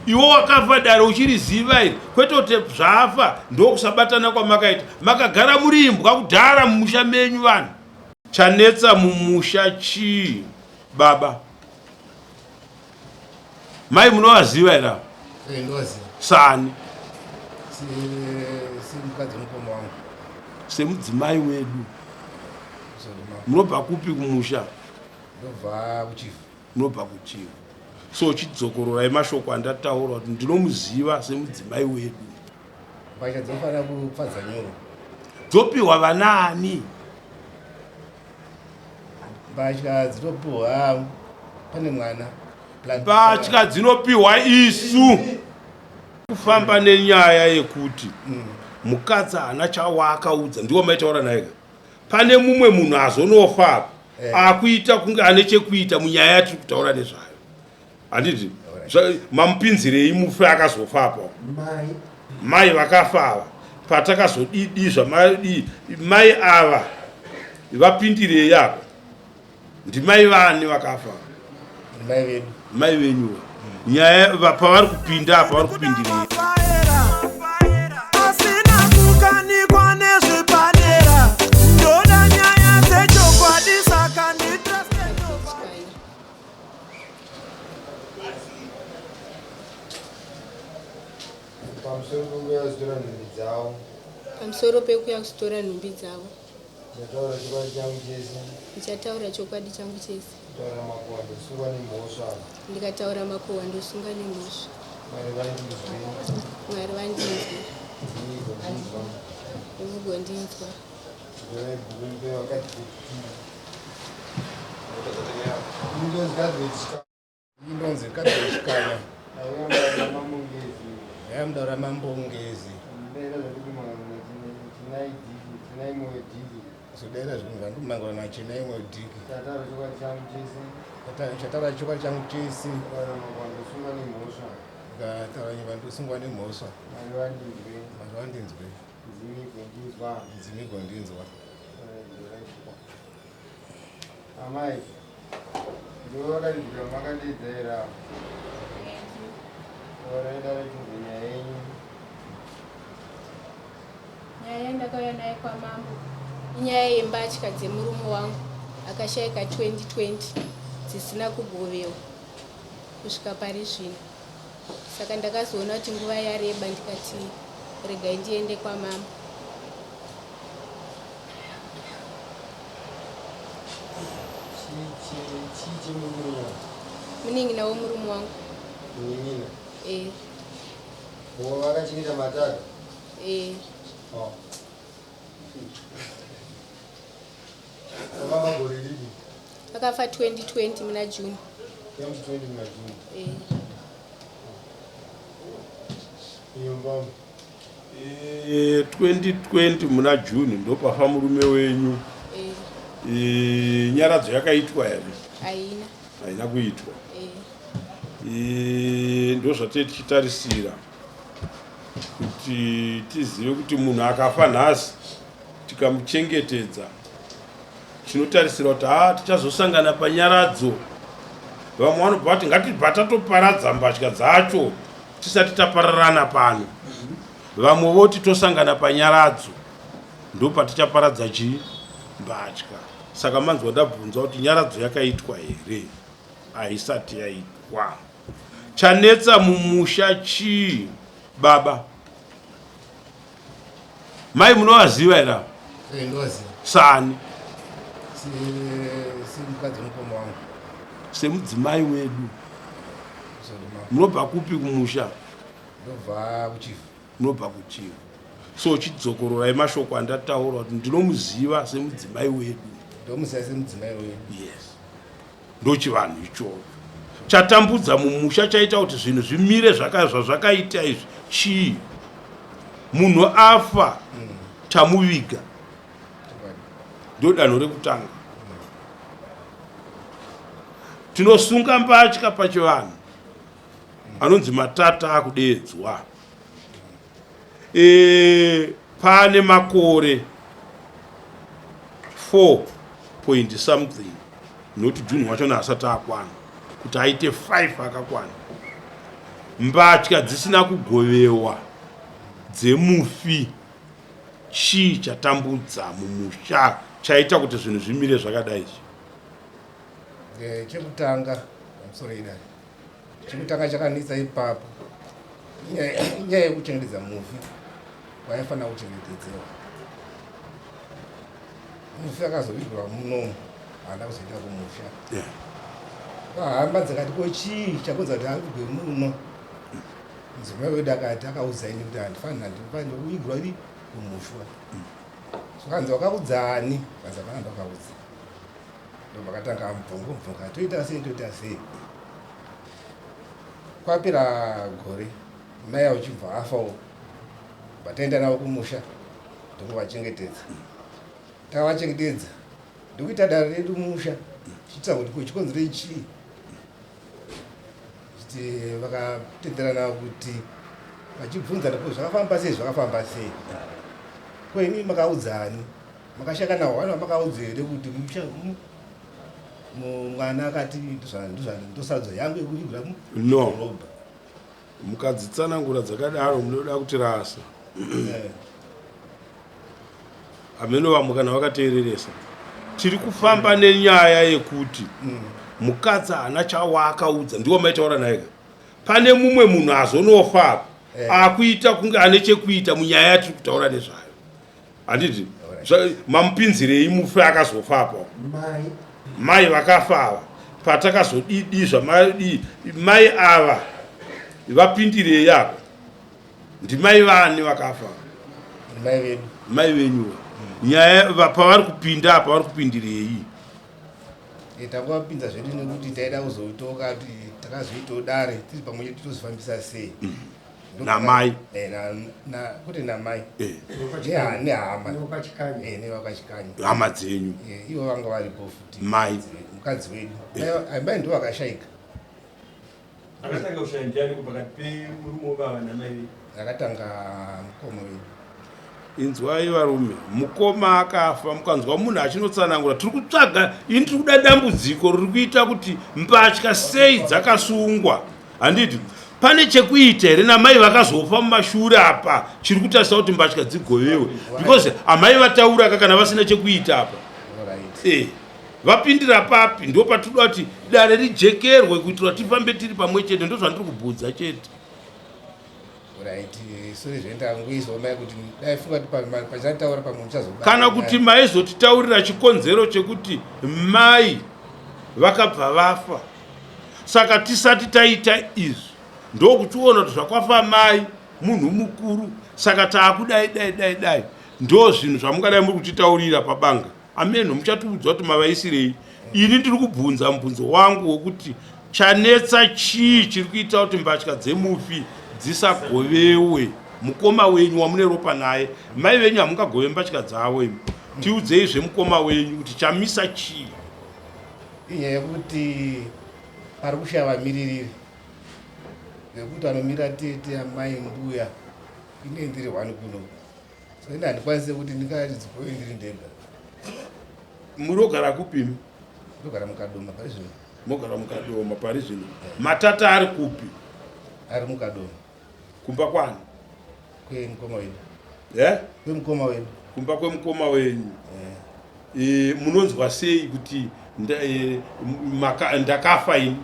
iwo wakafa dare uchiriziva iri kwete kuti zvafa ndokusabatana kwamakaita makagara muri imbwa kudhara mumusha menyu vanhu. Chanetsa mumusha chii baba? Mai munovaziva here? Sani semudzimai wedu. Munobva kupi kumusha? Munobva kuchiva. So chidzokororai mashoko andataura kuti ndinomuziva semudzimai wedu. Dzopiwa vanani? Mbatya dzinopiwa pane mwana. Mbatya dzinopiwa isu. Kufamba nenyaya yekuti mukadzi haana chawaakaudza ndiwo maitaura naye. Pane mumwe munhu azonofa akuita kunge ane chekuita munyaya yatiri kutaura nezvayo. Handiti mamupinzirei mufe akazofapo. Mai vakafa ava patakazodidizva mai ava vapindirei apa. Ndimai vani vakafa? Mai venyu. Nyaya pavari kupinda apa vari kupindirei. Pamusoro pekuya kuzitora nhumbi dzavo ndichataura chokwadi changu chese. Ndikataura makohwa ndosunga nemhosva. Mwari vandinzwe nemugondinzwa. Inonzi kadzoshikana yamdaura mambongezi zodera zvinhu zvandimangwa nachina imwe dhiki chataura chokwadi changu chese ukataura nyika ndosungwa nemhosva. Mwari vandinzwe dzimigondinzwa. Amai ndiwe wakandibvira makandidzaira oraenda vechibve nyaya yenyu. Nyaya yandakauya naye kwamambo inyaya yembatya dzemurume wangu akashayika 2020 dzisina kugovewa kusvika pari zvino. Saka ndakazoona kuti nguva yareba ndikati regai ndiende kwamambo. Munin'ina womurume wangu. Munin'ina? Vakachengeta matata? Vakafa gore ripi? Vakafa 2020 muna June. 2020 muna June? Nyumba 2020 muna June ndopafa murume wenyu. Nyaradzo yakaitwa here? Haina kuitwa. Ndozvatei tichitarisira kuti tizive kuti munhu akafa nhasi tikamuchengetedza tinotarisira kuti tichazosangana panyaradzo. Vamwe vanobva kuti ngatibva tatoparadza mbatya dzacho tisati tapararana pano. Vamwe voti tosangana panyaradzo ndopatichaparadza chii mbatya. Saka manzwa ndabvunza kuti nyaradzo yakaitwa here? Haisati yaitwa. Chanetsa mumusha chii baba? Mai munovaziva here? Sani semudzimai wedu. Munobva kupi kumusha? Munobva kuchiva. So chidzokororai mashoko andataura kuti ndinomuziva semudzimai wedu. Yes. Ndochivanhu ichocho chatambudza mumusha chaita kuti zvinhu zvimire zvakaita izvi chii? Munhu afa tamuviga ndodanho rekutanga. Tinosunga mbatya pachivanhu anonzi matata akudeedzwa. Pane makore 4 point something noti June wacho asati akwana kuti aite 5 akakwana. mbatya dzisina kugovewa dzemufi chii chatambudza mumusha chaita kuti zvinhu zvimire zvakadai? Chekutanga pamusoro idai, chekutanga chakanetsa ipapo inyaya yekuchengetedza mufi waifanira kuchengetedzewa. Mufi akazovirwa munomu haana kuzoenda kumusha, vahamba dzakati ko chii chakonza kuti avigwe muno. Mudzimai wedu akati akaudzani kuti handifanira kuvigirwa iri kumushwa. Zvakanzi wakaudzani, basa pana ndakaudza. Ndopakatanga mubvunga toita sei. Kwapera gore mai auchibva afawo, bataenda navo kumusha ndokuvachengetedza. Takavachengetedza ndokuita dare redu musha chiitira kuti chikonzerei chii. Vakatenderana kuti vachibvunza ndipo zvakafamba sei. Ko imi makaudzani, makashaka nawo vana makaudza here kuti mwana akati ndosadzo yangu yekuvigura mudhorobha? Mukadzitsanangura dzakadaro munoda kuti rasa amenova mukana vakateereresa. Tiri kufamba nenyaya yekuti mukadzi haana chawakaudza, ndiwo maitaura naye. Pane mumwe munhu azonofa akuita kunge ane chekuita munyaya yatiri kutaura nezvayo. Handiti mamupinzirei mufi akazofapo? Mai vakafa ava patakazodidizva mai ava vapindirei apa? Ndimai vani vakafa? Mai venyuwa. Nyaya pavari kupinda apa vari kupindirei? Takavapinza zvedu nekuti taida kuzotoka kuti takazoitawo dare tiri pamwe chete tozifambisa sei namai kuti namai nehama nevakachikanya hama dzenyu ivo vanga varipo futi mai mukadzi wedu mai ndo vakashayika. Akatanga kushaya ndiani pakati pemurume wababa namai vedu? Akatanga mukoma wedu. Inzwai varume, mukoma akafa mukanzwa munhu achinotsanangura, tiri kutsvaga ini tiri kuda dambudziko riri kuita kuti mbatya sei dzakasungwa. Handiti pane chekuita here namai vakazofa mumashure apa chiri kutarisa kuti mbatya dzigovewe? Because amai vataura kana vasina chekuita apa. Vapindira papi? Ndo patinoda kuti dare rijekerwe kuitira tifambe tiri pamwe chete. Ndo zvandiri kubvunza chete. Kana kuti maizotitaurira chikonzero chekuti mai vakabva vafa, saka tisati taita izvi ndokuchiona kuti zvakwafa mai munhu mukuru, saka taakudai ndo zvinhu zvamungadai muri kutitaurira pabanga. Ameno muchatiudza kuti mavaisirei. Ini ndiri kubvunza mubvunzo wangu wokuti chanetsa chii chiri kuita kuti mbatya dzemufi dzisagovewe? Mukoma wenyu wamune ropa naye, mai venyu hamungagove mbatya dzavo imi. Tiudzei zvemukoma wenyu kuti chamisa chii? Inyaya yekuti pari kushaya vamiririri nekuti vanomira tete amai mbuya ine ndiri wani kuno, so ine handikwanise kuti ndingati dzikove ndiri ndega. Munogara kupimi? Ndogara mukadoma pari zvino. Mogara mukadoma pari zvino? Matata ari kupi? Ari mukadoma. Kumba kwani? Kwemukoma wedu. Kwemukoma wedu. Kumba kwemukoma wenyu. Munonzwa sei kuti ndakafa ini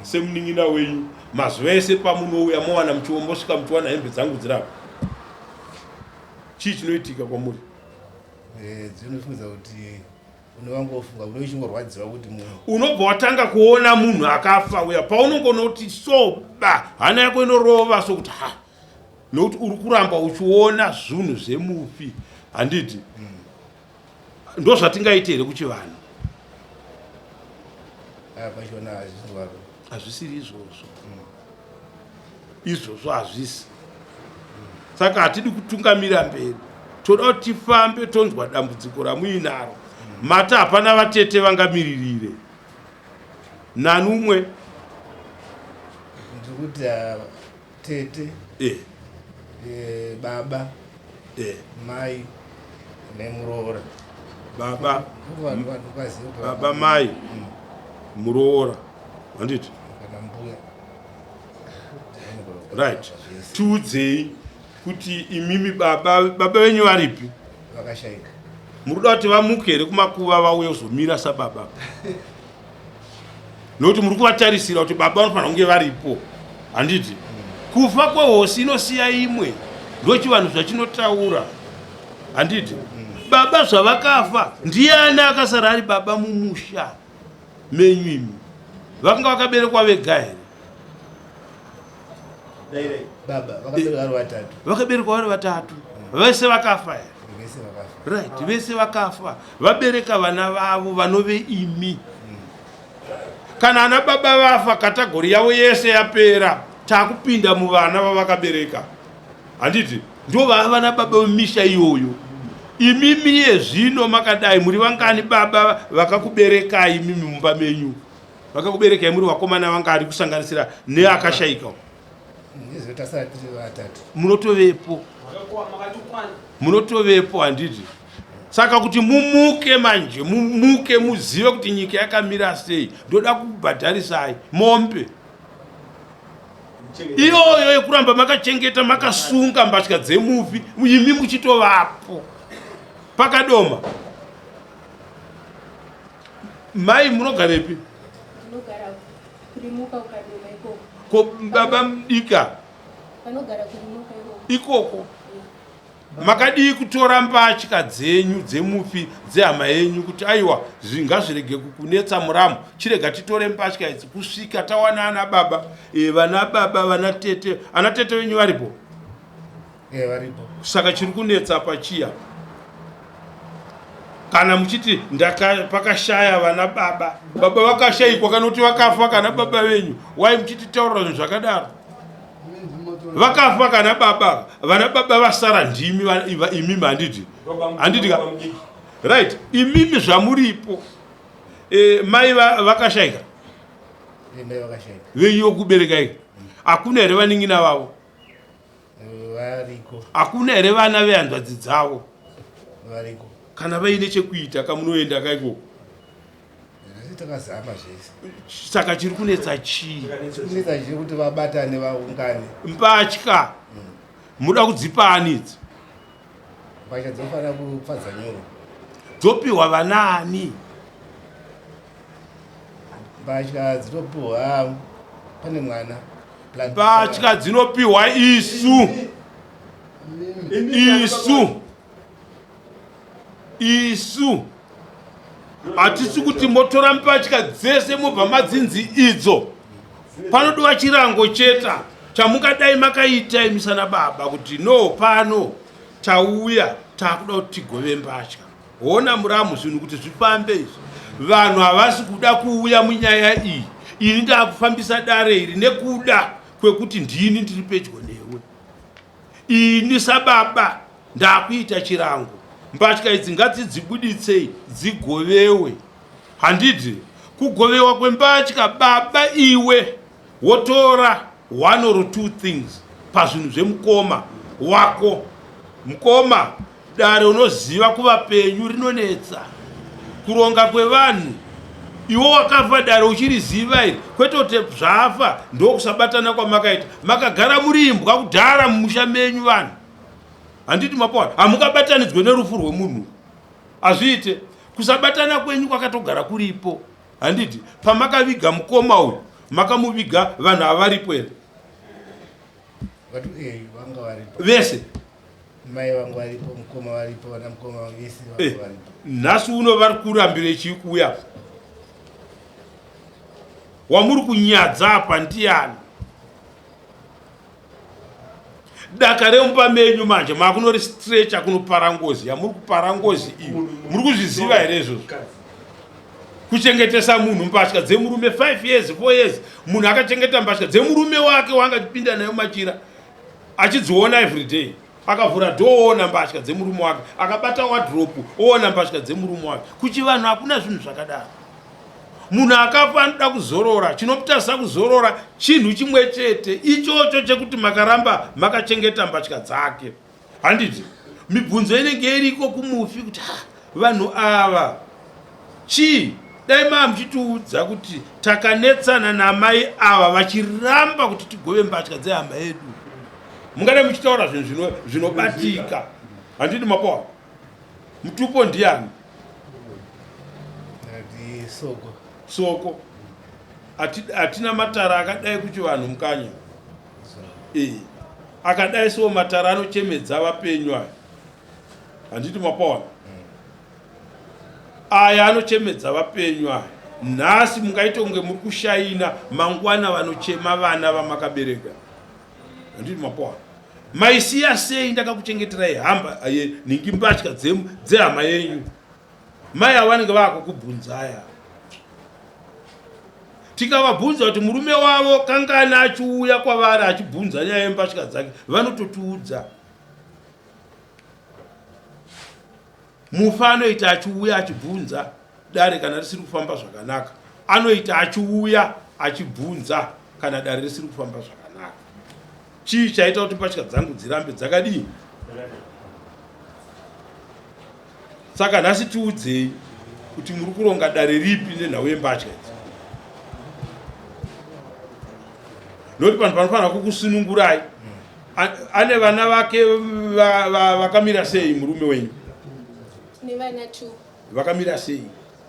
semunin'ina wenyu? Mazuva ese pamunouya mowana muchiwombosvika muchiwana hembe dzangu dzirapa. Chii chinoitika kwamuri? Dzinofunza kuti unowangofunga unochingorwadziwa kuti munhu unobva watanga kuona munhu akafa uya paunongoona kuti soba hana yako inorova sokuti nokuti uri kuramba uchiona zvinhu zvemufi. Handiti ndo zvatingaita here kuchivanhu? pachona hazvisiri izvozvo. Izvozvo hazvisi. Saka hatidi kutungamira mberi, toda kuti tifambe tonzwa dambudziko ramuinaro. Mata hapana vatete vangamiririre nanumwe ndikuti tete baba mai nemuroora. Baba mai muroora. Handiti right tiudzei kuti imimi baba venyu varipi vakashayika muruda kuti vamuke here kumakuva vauye kuzomira sababa nokuti muri kuvatarisira kuti baba vanofanira kunge varipo handiti kufa kwehosi inosiya imwe ndochivanhu zvachinotaura handiti baba zvavakafa ndiani akasara ari baba mumusha menyu imi vakanga vakaberekwa vega here baba vakaberekwa vari vatatu vakaberekwa vari vatatu vese vakafa here vese vakafa right vese vakafa vabereka vana vavo vanove imi kana ana baba vafa katagori yavo yese yapera takupinda muvana vavakabereka handiti ndo vava vana baba vemisha iyoyo imimi yezvino makadai muri vangani baba vakakuberekai imimi mumba menyu vakakuberekai muri vakomana vangari kusanganisira neakashayika tasara tiri vatatu munotovepo handiti saka kuti mumuke manje mumuke muzive kuti nyika yakamira sei ndoda kubhadharisai mombe iyoyo yekuramba makachengeta makasunga mbatya dzemuvi imi muchitovapo pakadoma mai munogarepi Vanogara kurimuka ukadoma ikoko. ko baba mudika Vanogara kurimuka ikoko makadii kutora mbatya dzenyu dzemufi dzehama yenyu kuti aiwa ngazvirege kukunetsa muramu chirega titore mbatya idzi kusvika tawana ana baba vana baba vana tete ana tete venyu varipo varipo saka chiri kunetsa pachiya kana muchiti pakashaya vana baba vakashayikwa kana kuti vakafa kana baba venyu wai muchiti taurira zvinhu zvakadaro vakafa kana baba vana baba vasara ndimi imimi handiti right imimi zvamuripo mai vakashayika mai vakashayika venyu kuberekai hakuna here vaning'ina vavo variko hakuna here vana vehanzvadzi dzavo variko kana vaine chekuita kamunoenda kaikoko takazama zvese saka chiri kunetsa chii kunetsa chiri kuti vabatane vaungane mbatya muda kudzipani idzi mbatya dzinofanira kupfadza nyoro dzopiwa vanani mbatya dzinopiwa pane mwana mbatya dzinopiwa isu hatisi kuti motora mbatya dzese mubva madzinzi idzo panodiwa chirango cheta chamungadai makaita imisana baba kuti no pano tauya takuda kuti tigove mbatya hona muramu zvinhu kuti zvifambe izvi vanhu havasi kuda kuuya munyaya iyi ini ndakufambisa dare iri nekuda kwekuti ndini ndiri pedyo newe ini sababa ndakuita chirango mbatya idzi ngadzidzibuditsei dzigovewe handiti kugovewa kwembatya baba iwe wotora one or two things pazvinhu zvemukoma wako mukoma dare unoziva kuva penyu rinonetsa kuronga kwevanhu iwo wakafa dare uchiriziva iri kwete kuti zvafa ndokusabatana kwamakaita makagara muri imbwa kudhara mumusha menyu vanhu handiti mapawana hamungabatanidzwe nerufu rwemunhu azviite kusabatana kwenyu kwakatogara kuripo handiti pamakaviga mukoma uyu makamuviga vanhu havaripo here vanga varipo vese mai vangu varipo mukoma varipo vana mukoma vese varipo nhasi uno vari kurambira chikuya wamuri kunyadza apa ndiani daka remumba menyu manje makunori stretcha kunopara ngozi yamuri kupara ngozi iyo muri kuzviziva here izvozvo kuchengetesa munhu mbatya dzemurume 5 years 4 years munhu akachengeta mbatya dzemurume wake waangapinda nayo machira achidziona everyday akavhura dhoona mbatya dzemurume wake akabata wadropu oona mbatya dzemurume wake kuchi vanhu hakuna zvinhu zvakadaro munhu akafa anoda kuzorora chinomutarisa kuzorora chinhu chimwe chete ichocho chekuti makaramba makachengeta mbatya dzake handiti mibvunzo inenge iriko kumufi kuti vanhu ava chii dai muchitiudza kuti takanetsana namai ava vachiramba kuti tigove mbatya dzehama yedu, mungade muchitaura zvinhu zvinobatika. Handiti mapawa mutupo ndiani? Soko atina matara akadai kuti vanhu mukanya akadai so matara anochemedza vapenyu aya. Handiti mapawa aya anochemedza vapenyu aya. Nhasi mungaita kunge muri kushaina, mangwana vanochema vana vamakabereka. Handiti mapawa maisiya sei ndakakuchengeterai hamba ningi mbatya dzehama yenyu. Mai avanenge vakukubvunzaya, tikavabvunza kuti murume wavo kangana achiuya kwavari achibvunza nyaya yembatya dzake, vanototiudza. Mufa anoita achiuya achibvunza dare kana risiri kufamba zvakanaka, anoita achiuya achibvunza kana dare risiri kufamba zvakanaka. Chii chaita kuti mbatya dzangu dzirambe dzakadii? Saka nhasi tiudzei kuti muri kuronga dare ripi nenhau yembatya idzi. Noti panhu panofanira kukusunungurai. Ane vana vake vakamira sei murume wenyu? Ni vana 2. Vakamira sei?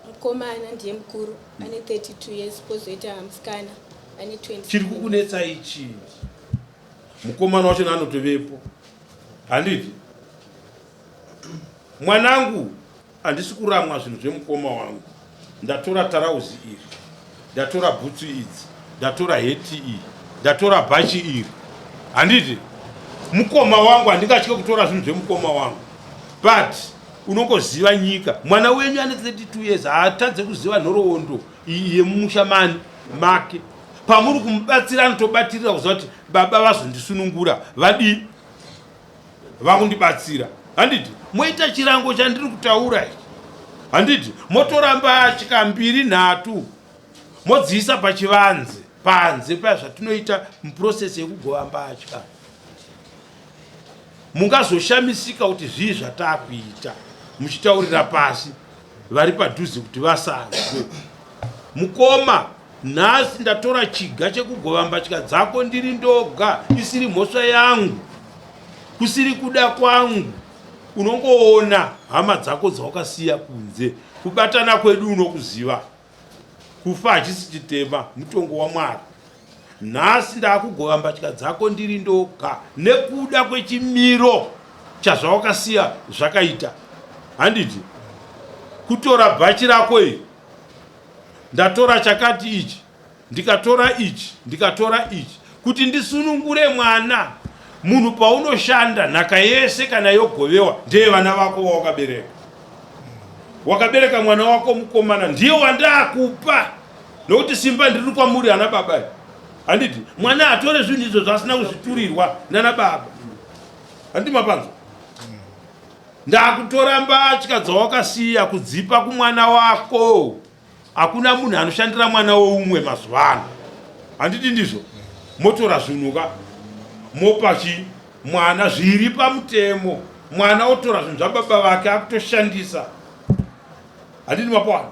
Mukomana ndiye mukuru ane 32 years, pozoita musikana ane 20. Chiri kukunetsa ichi, mukomana wacho anotovepo. Handiti mwanangu, handisi kuramwa zvinhu zvemukoma wangu. Ndatora tarauzi iri, ndatora bhutsu idzi, ndatora heti iyi, ndatora bhachi iri. Handiti mukoma wangu, handingatye kutora zvinhu zvemukoma wangu. But unongoziva nyika, mwana wenyu ane 32 years haatadze kuziva nhoroondo yemumusha mani make. Pamuri kumubatsira anotobatirira kuziva kuti baba vazondisunungura, vadii vakundibatsira. Handiti moita chirango chandiri kutaura ichi. Handiti motoramba mbatya 2 3 modziisa pachivanze panze pazvatinoita muprocess yekugova mbatya. Mungazoshamisika kuti zvii zvatakuita muchitaurira pasi vari padhuze kuti vasanzwe. Mukoma, nhasi ndatora chiga chekugova mbatya dzako ndiri ndoga, isiri mhosva yangu, kusiri kuda kwangu. Unongoona hama dzako dzawakasiya kunze, kubatana kwedu unokuziva. Kufa hachisi chitema, mutongo waMwari. Nhasi ndakugova mbatya dzako ndiri ndoga nekuda kwechimiro chazvawakasiya zvakaita. Handiti kutora bhachi rako iri, ndatora chakati ichi, ndikatora ichi, ndikatora ichi, kuti ndisunungure mwana. Munhu paunoshanda nhaka yese kana yogovewa ndeye vana vako vawakabereka. Wakabereka mwana wako mukomana, ndiye wandakupa, nokuti simba ndiri kwamuri ana baba. Handiti mwana atore zvinhu izvo zvasina kuzviturirwa nana baba. Handiti mapanzo, ndakutora mbatya dzawakasiya kudzipa kumwana wako. Hakuna munhu anoshandira mwana woumwe mazuva ano. Handiti ndizvo? Motora zvinuka mopachi mwana zviri pamutemo, mwana otora zvinhu zvababa vake akutoshandisa. Handiti mapawana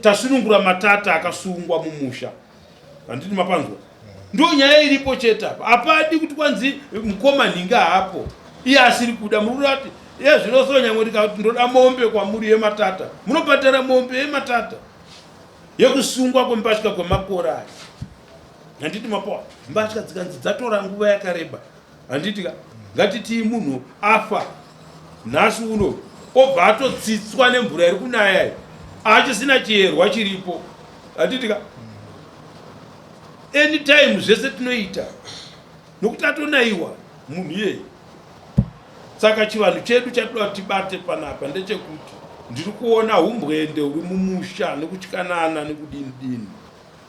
tasunungura matata akasungwa mumusha. Handiti mapanzwa, ndo nyaya iripo chete apa. Hapadi kuti kwanzi mukoma nhinga hapo iye asiri kuda. Muri kuti zvinosonya kuti ndoda mombe kwamuri yematata, munobhadhara mombe yematata yekusungwa kwembatya kwemakore aya. Handiti mapawa mbatya dzikanzi dzatora nguva yakareba. Handiti ngatiti munhu afa nhasi uno obva atotsitswa nemvura iri kunaya, achisina chiyerwa chiripo. Handiti anytime zvese tinoita nokuti atonaiwa munhu iyeye. Saka chivanhu chedu chatoda tibate panapa ndechekuti ndiri kuona umbwende uri mumusha nekuchkanana nekudini.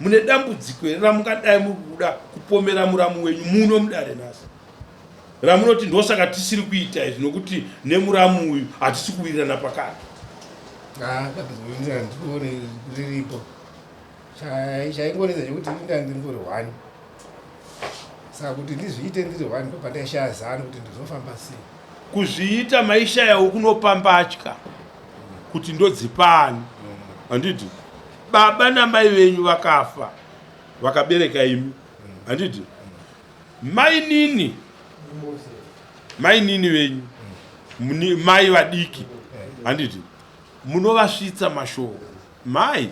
Mune dambudziko ramungadai muri kuda kupomera muramu wenyu muno mudare nhasi, ramunoti ndosaka tisiri kuita izvi nokuti nemuramu uyu hatisi kuwirirana pakati. Ndikuone riripo chaingonetsa chekuti ndingori 1, saka kuti ndizviite ndiri 1 ndopandashaya zano kuti ndizofamba sei. Kuzviita maishayawo kunopa mbatya, kuti ndodzipani. Handiti baba namai venyu vakafa vakabereka imi. Handiti mai nini venyu mai vadiki. Handiti munovasvitsa mashoko. Mai,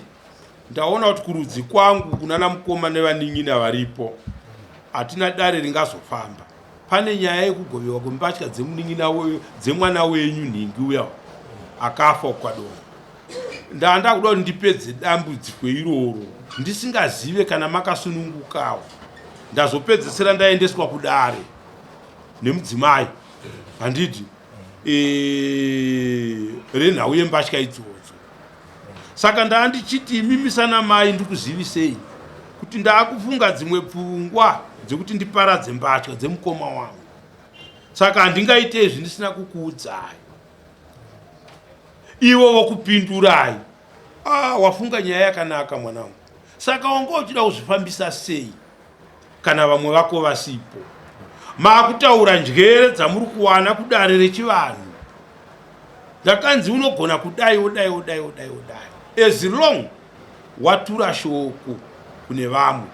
ndaona kuti kurudzi kwangu kunana mukoma nevanin'ina varipo hatina dare ringazofamba. Pane nyaya yekugovewa kwembatya dzemwana wenyu nhingi uya akafa kwadona. Ndanda kuda kuti ndipedze dambudziko iroro ndisingazive kana makasunungukawo. Ndazopedzesera ndaendeswa kudare nemudzimai. Handiti renhau yembatya idzodzo. Saka ndandichiti imimi sana mai ndikuzivisei kuti ndakufunga dzimwe pfungwa dzekuti ndiparadze mbatya dzemukoma wangu. Saka handingaite izvi ndisina kukuudzai. Iwo wokupindurai, wafunga nyaya yakanaka mwanangu. Saka wanga uchida kuzvifambisa sei kana vamwe vako vasipo? Makutaura njere dzamuri kuwana kudare rechivanhu. Ndakanzi unogona kudai odai. As long watura shoko kune vamwe.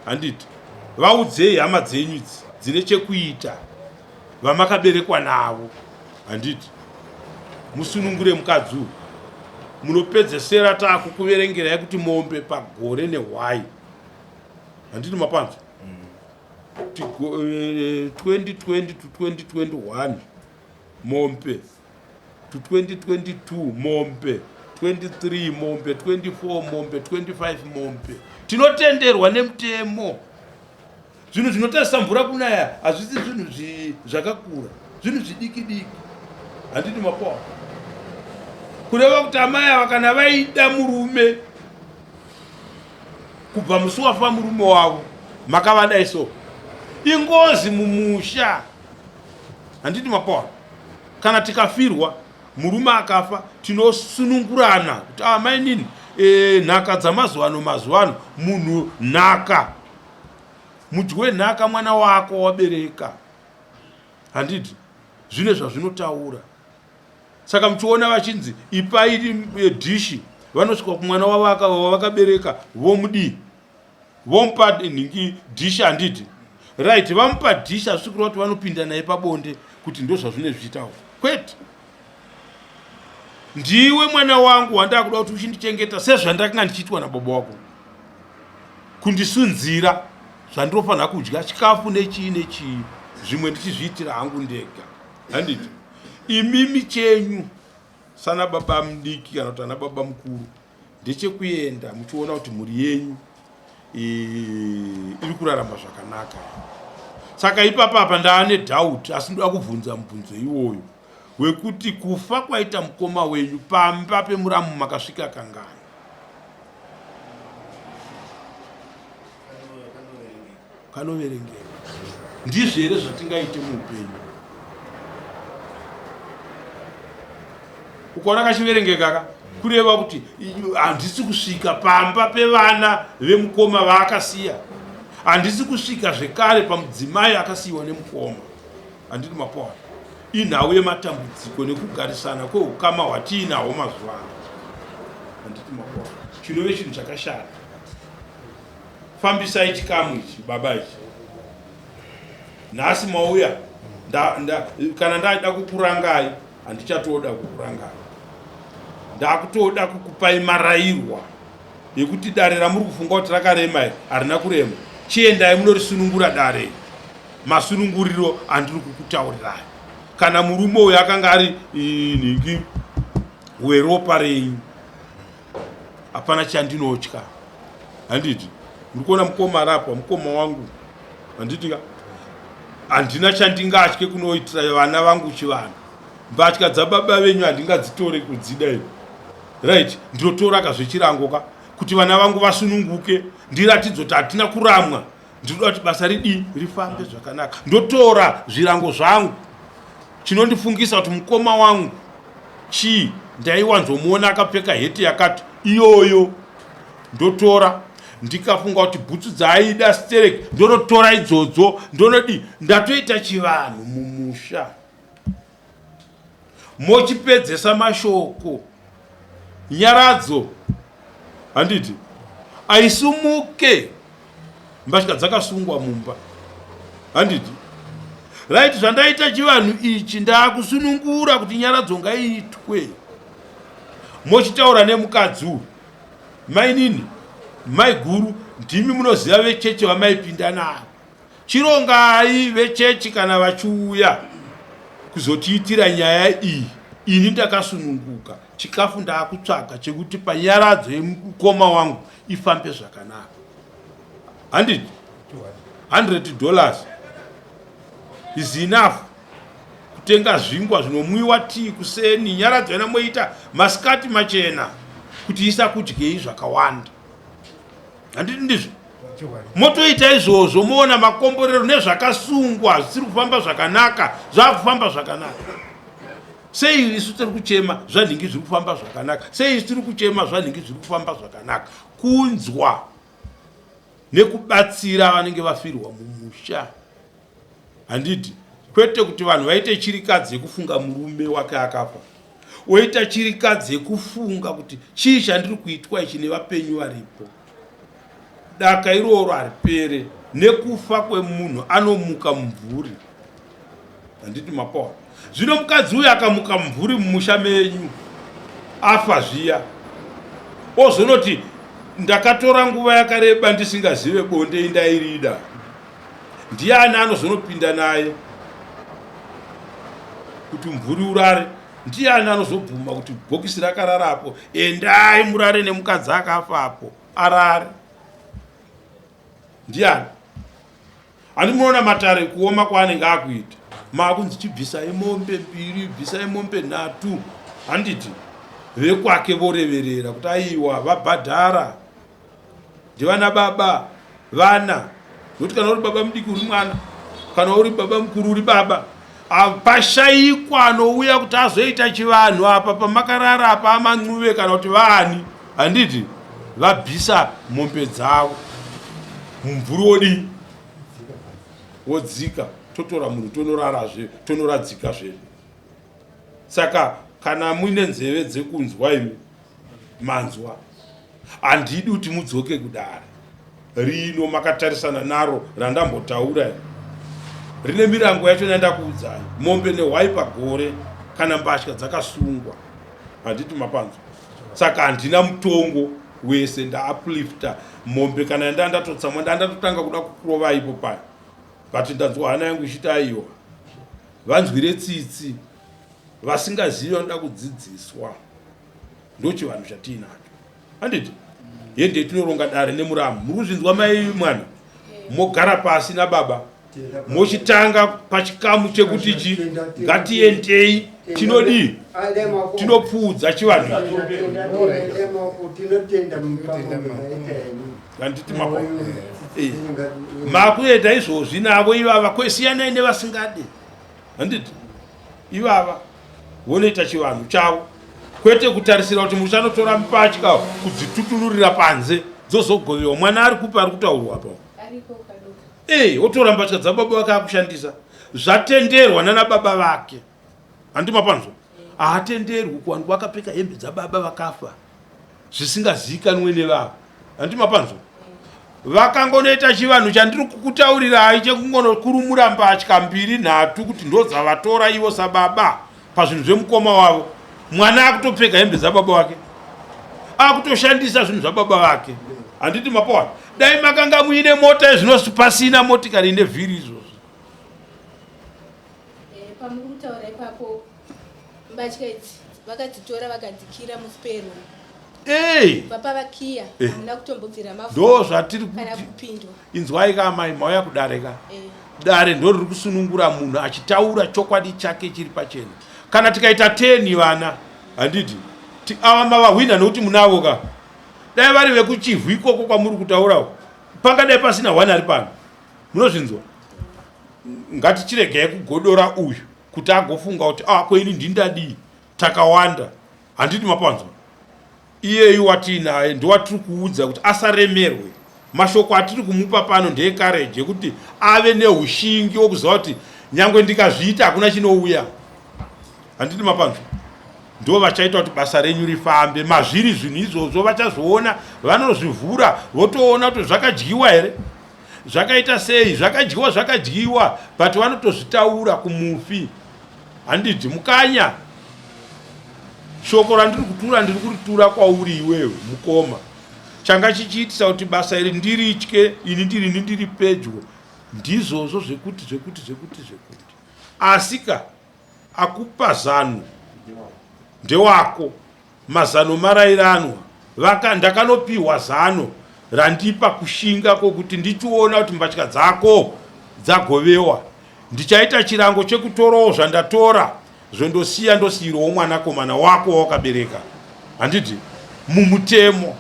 Handiti vaudzei hama dzenyu dzine chekuita vamakaberekwa navo. Handiti musunungure mukadzi uyu. Munopedzesera takukuverengerai kuti mombe pagore nehwai. Handiti mapanzo 2020 to 2021 mombe, to 2022 mombe, 23 mombe, 24 mombe, 25 mombe. Tinotenderwa nemutemo. Zvinhu zvinotarisa mvura kunaya hazvisi zvinhu zvakakura, zvinhu zvidiki. Handiti mapawa. Kureva kuti amai ava kana vaida murume kubva musi wafa murume wavo makavadai so ingozi mumusha. Handiti mapawa. Kana tikafirwa murume akafa tinosunungurana kuti amai nini nhaka dzamazuva munhu nhaka mudyi nhaka mwana wako wabereka. Handiti zvine zvazvinotaura. Saka muchiona vachinzi ipai dhishi vanosvika kumwana wavakabereka vomudi vomupa nhingi dhishi. Handiti right, vamupa dhishi hazvisi kureva kuti vanopinda naye pabonde kuti ndo zvazvine zvichitaura. Kwete, ndiwe mwana wangu wandava kuda kuti uchindichengeta sezvandakanga ndichiitwa nababa wako, kundisunzira zvandirofanira kudya chikafu nechii zvimwe ndichizviitira hangu ndega. Handiti imimi chenyu sana baba mudiki kana kuti ana baba mukuru ndechekuenda muchiona kuti mhuri yenyu iri kurarama zvakanaka. Saka ipapa ndaane doubt, asi ndoda kubvunza mubvunzo iwoyo wekuti kufa kwaita mukoma wenyu pamba pemuramu makasvika kangani? Kanoverengeka. Ndizvo here zvatingaite muupenyu? Ukaona kachiverengeka kureva kuti handisi kusvika pamba pevana vemukoma vaakasiya. Handisi kusvika zvekare pamudzimai akasiyiwa nemukoma. Handiti mapawa. Inhau yematambudziko nekugarisana kweukama hwatiinahwo mazuva ano. Handiti mapawa. Chinove chinhu chakashata. Fambisai chikamu ichi baba ichi. Nhasi mauya kana ndada kukurangai handichatoda kukurangai. Ndakutoda kukupai marayirwa yekuti dare ramuri kufunga kuti rakarema harina kurema. Chiendai munorisunungura dare. Masununguriro andiri kukutaurirai. Kana murume uyu akanga ari nhingi weropa renyu, hapana chandinotya. Handiti ndikuona mukoma arapwa, mukoma wangu. Handiti handina chandingatye kunoitira vana vangu chivanhu. Mbatya dzababa venyu handingadzitore kudzida ino. Right, ndotora kazvechirangoka kuti vana vangu vasununguke, ndiratidzo kuti hatina kuramwa. Ndinoda kuti basa rifambe zvakanaka. Ndotora zvirango zvangu. Chinondifungisa kuti mukoma wangu ndaiwanzomuona akapfeka heti yakati iyoyo. Ndotora ndikafunga kuti bhutsu dzaaida stereki ndonotora idzodzo ndatoita chivanhu mumusha. Mochipedzesa mashoko nyaradzo handiti aisumuke mbatya dzakasungwa mumba handiti right. Zvandaita chivanhu ichi ndakusunungura kuti nyaradzo ngaiitwe. Mochitaura nemukadzi uyu mainini maiguru ndimi munoziva vechechi vamaipinda navo. Chirongai vechechi kana vachiuya kuzotiitira nyaya iyi. Ini ndakasununguka chikafu ndaakutsvaga chekuti panyaradzo yemukoma wangu ifambe zvakanaka. Handiti $100 is enough kutenga zvingwa zvinomwiwa tii kuseni, nyaradzo yanamoita masikati machena kuti isakudyei zvakawanda. Handiti ndizvo motoita izvozvo moona makomborero nezvakasungwa zvisiri kufamba zvakanaka zvakufamba zvakanaka. Sei isu tiri kuchema zvanhingi zviri kufamba zvakanaka? Sei isu tiri kuchema zvanhingi zviri kufamba zvakanaka? Kunzwa nekubatsira vanenge vafirwa mumusha. Handiti kwete kuti vanhu vaite chirikadzi yekufunga murume wake akafa, oita chirikadzi yekufunga kuti chii chandiri kuitwa ichi nevapenyu varipo. Daka iroro haripere. Nekufa kwemunhu anomuka mumvuri. Handiti mapawa. Zvino mukadzi uyu akamuka mumvuri mumusha menyu afa zviya, ozonoti ndakatora nguva yakareba ndisingazive bonde indairida. Ndiani anozonopinda naye kuti mvuri urare? Ndiani anozobvuma kuti bhokisi rakararapo endai murare nemukadzi akafapo arare? Ndiani? Ani muona matare kuoma kwaanenge akuita. Makunzi chibvisai mombe 2, bvisai mombe 3. Handiti vekwake voreverera kuti aiwa vabhadhara ndivana baba vana. Nokuti kana uri baba mudiki uri mwana, kana uri baba mukuru uri baba. Pashayikwa anouya kuti azoita chivanhu apa pamakarara apa aman'uve kana kuti vaani. Handiti vabvisa mombe dzavo mumvuri wodii wodzika, totora munhu tonorarazve tonoradzika zvedu. Saka kana muine nzeve dzekunzwa imi manzwa. Handidi kuti mudzoke kudare rino makatarisana naro randambotaura rine mirango yacho yandakuudzai. Mombe nehwai pagore kana mbatya dzakasungwa. Handiti mapanzwa. Saka handina mutongo wese ndaaplifta mombe kana ndandatotsamwa ndandatotanga kuda kukurova ipo paya. But ndanzwa hana yangu ichita aiwa vanzwire tsitsi vasingazivi vanoda kudzidziswa. Ndochivanhu chatinacho. Handiti yende tinoronga dare nemuramo. Muri kuzvinzwa mai mwana? Mogara pasi nababa mochitanga pachikamu chekuti ichi ngatiendei tinodii tinopfuudza chivanhu. Handiti mapo makuenda izvozvi navo ivava kwesiyanai nevasingade. Handiti ivava vonoita chivanhu chavo, kwete kutarisira kuti muchanotora mupatya kudzitutunurira panze dzozogovewa. Mwana ari kupa ari kutaurwa pa otora mbatya dzababa vake akushandisa zvatenderwa nana baba vake. Handiti mapanzwa. Haatenderwi kuwanhu wakapfeka hembe dzababa vakafa zvisingazivikanwe nevavo. Handiti mapanzwa. Vakangonoita chivanhu chandiri kukutaurirai chekungonokurumura mbatya 2, 3 kuti ndodzavatora ivo sababa pazvinhu zvemukoma wavo. Mwana akutopfeka hembe dzababa wake, akutoshandisa zvinhu zvababa vake. Handiti mapawa. Dai makanga muine mota zvinopasina motikari nevhiri izvozvo. Pamuri kutaura ipapo mbatya idzi vakadzitora vakadzikira muspero. Papa vakiya hamuna kutombobvira mafu. Ndo zvatiri kana kupindwa. Inzwai kamai mauya kudareka. Dare ndo riri kusunungura munhu achitaura chokwadi chake chiri pachena. Kana tikaita 10 vana handiti ava mavahwina nokuti munavo ka dai vari vekuchivhu ikoko kwamuri kutaurawo pangadai pasina 1 ari pano. Munozvinzwa? Ngatichiregei kugodora uyu kuti agofunga kuti kweini ndindadii takawanda. Handiti mapanzwa. Iyeyu watinaye ndiwatiri kuudza kuti asaremerwe. Mashoko atiri kumupa pano ndeekareji yekuti ave neushingi wokuziva kuti nyangwe ndikazviita hakuna chinouya. Handiti mapanzwa. ndo vachaita kuti basa renyu rifambe. Mazviri zvinhu izvozvo vachazoona, vanozvivhura votoona kuti zvakadyiwa here, zvakaita sei, zvakadyiwa, but vanotozvitaura kumufi. Handiti mukanya shoko randiri kuritura kwauri iwewe mukoma, changa chichiitisa kuti basa iri ndiritye, ini ndiri pedyo, ndizvozvo zvekuti. Asika akupa zano ndewako, mazano marairanwa, ndakanopiwa zano randipa kushinga kokuti ndichiona kuti mbatya dzako dzagovewa, ndichaita chirango chekutorawo zvandatora zvondosiya ndosiyirwawo mwanakomana wako wakabereka. Handiti mumutemo,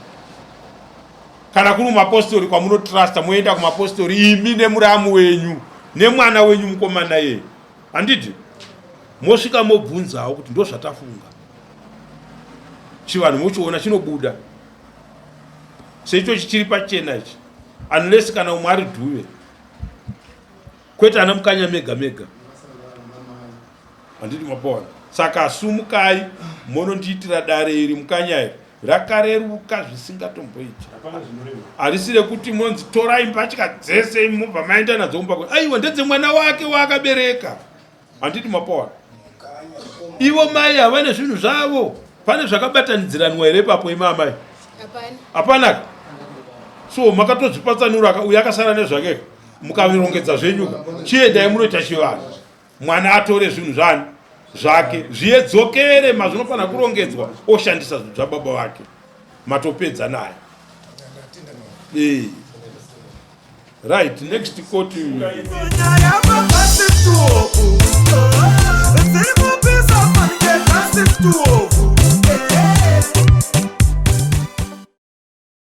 kana kuri mumapostori kwamunotrasta, moenda kumapostori imi nemuramu wenyu nemwana wenyu mukomana yeye. Handiti mosvika mobvunzawo kuti ndo zvatafunga, chivanhu mochiona chinobuda seicho chichiri pachena ichi, unless kana umwe ari dhuve, kwete ana mukanya mega. Handiti mapona. Saka sumukai monondiitira dare iri mukanya iri rakareruka zvisingatomboiti. Harisire kuti monzi torai mbatya dzese mubva maenda nadzo kumba, aiwa ndedze mwana wake waakabereka. Handiti mapona. Ivo mai havane zvinhu zvavo, pane zvakabatanidziranwa here papo imamai? Hapana. So makatozvipatsanura, uyu akasara nezvake, mukavirongedza zvenyuka, chiendai munoita chivanhu, mwana atore zvinhu zvake zviedzokere, mazvinofana kurongedzwa oshandisa zvinhu zvababa vake, matopedza naye. Right, next court. It's